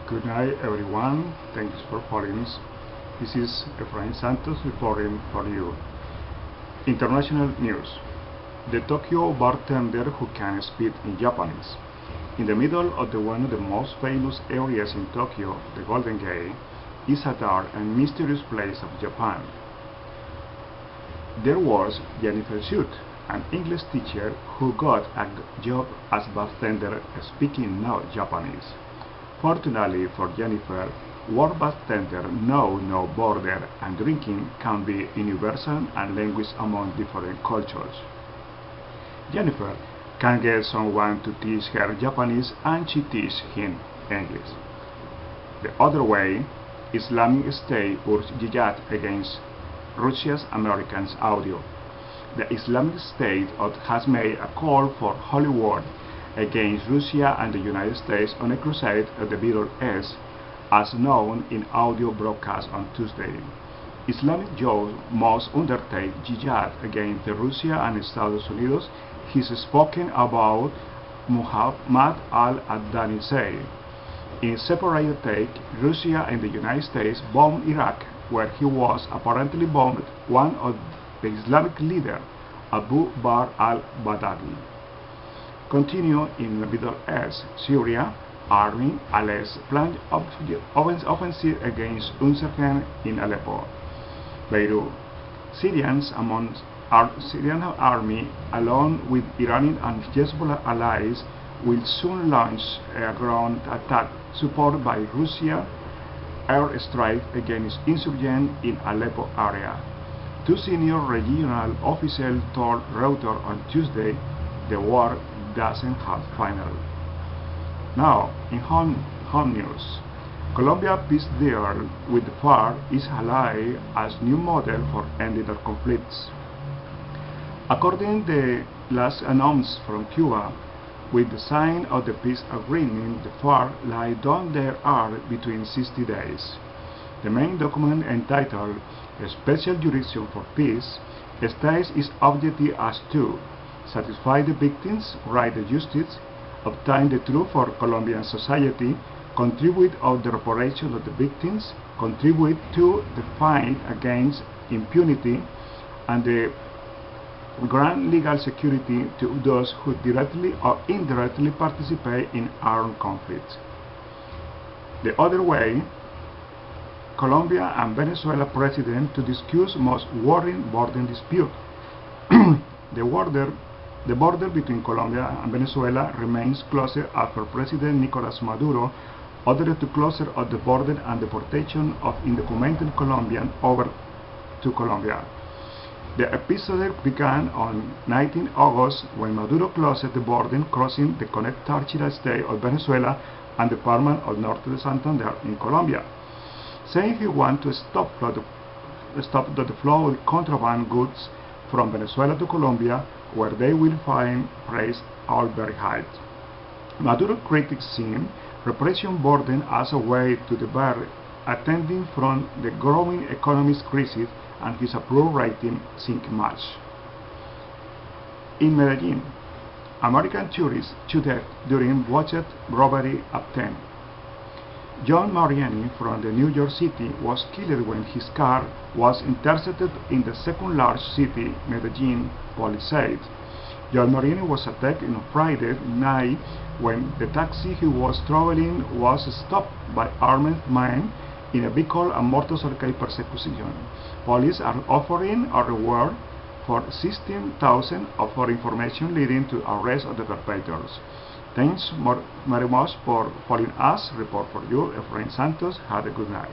Good night, everyone. Thanks for following. This is Efrain Santos reporting for you. International news. The Tokyo bartender who can speak in Japanese. In the middle of one of the most famous areas in Tokyo, the Golden Gate, is a dark and mysterious place of Japan. There was Jennifer Schutt, an English teacher who got a job as bartender speaking no Japanese. Fortunately for Jennifer, word bartender know no border and drinking can be universal and language among different cultures. Jennifer can get someone to teach her Japanese and she teach him English. The other way, Islamic State urged jihad against Russia's American audio. The Islamic State has made a call for holy war against Russia and the United States on a crusade at the Middle East, as known in audio broadcast on Tuesday. Islamic Joe must undertake jihad against Russia and Estados Unidos. He's spoken about Muhammad al-Adnani said. In separate take, Russia and the United States bombed Iraq, where he was apparently bombed one of the Islamic leader, Abu Bakr al-Baghdadi. Continue in the Middle East. Syria army alleges planned offensive against insurgents in Aleppo. Beirut. Syrian army, along with Iranian and Hezbollah allies, will soon launch a ground attack supported by Russia airstrike against insurgents in Aleppo area. Two senior regional officials told Reuters on Tuesday the war doesn't have final. Now, in home news, Colombia peace deal with the FARC is highlighted as new model for ending the conflicts. According to the last announcement from Cuba, with the sign of the peace agreement, the FARC lie down their arms between 60 days. The main document, entitled "A Special Jurisdiction for Peace," states its objective as to satisfy the victims' right to justice, obtain the truth for Colombian society, contribute to the reparation of the victims, contribute to the fight against impunity, and the grant legal security to those who directly or indirectly participate in armed conflicts. The other way, Colombia and Venezuela president to discuss most worrying border dispute. The border between Colombia and Venezuela remains closer after President Nicolas Maduro ordered to closure of the border and deportation of undocumented Colombians over to Colombia. The episode began on 19 August when Maduro closed the border crossing the connect Táchira state of Venezuela and the Department of Norte de Santander in Colombia, saying he wanted to stop the flow of contraband goods from Venezuela to Colombia, where they will find prices all very high. Maduro critics see repression burden as a way to debar attending from the growing economic crisis, and his approval rating sink much. In Medellin, American tourists shot during botched robbery attempt. John Mariani from the New York City was killed when his car was intercepted in the second largest city, Medellin, police said. John Mariani was attacked on Friday night when the taxi he was traveling was stopped by armed men in a vehicle and motorcycle persecution. Police are offering a reward for $16,000 for information leading to arrest of the perpetrators. Thanks very much for following us. Report for you, Efrain Santos. Have a good night.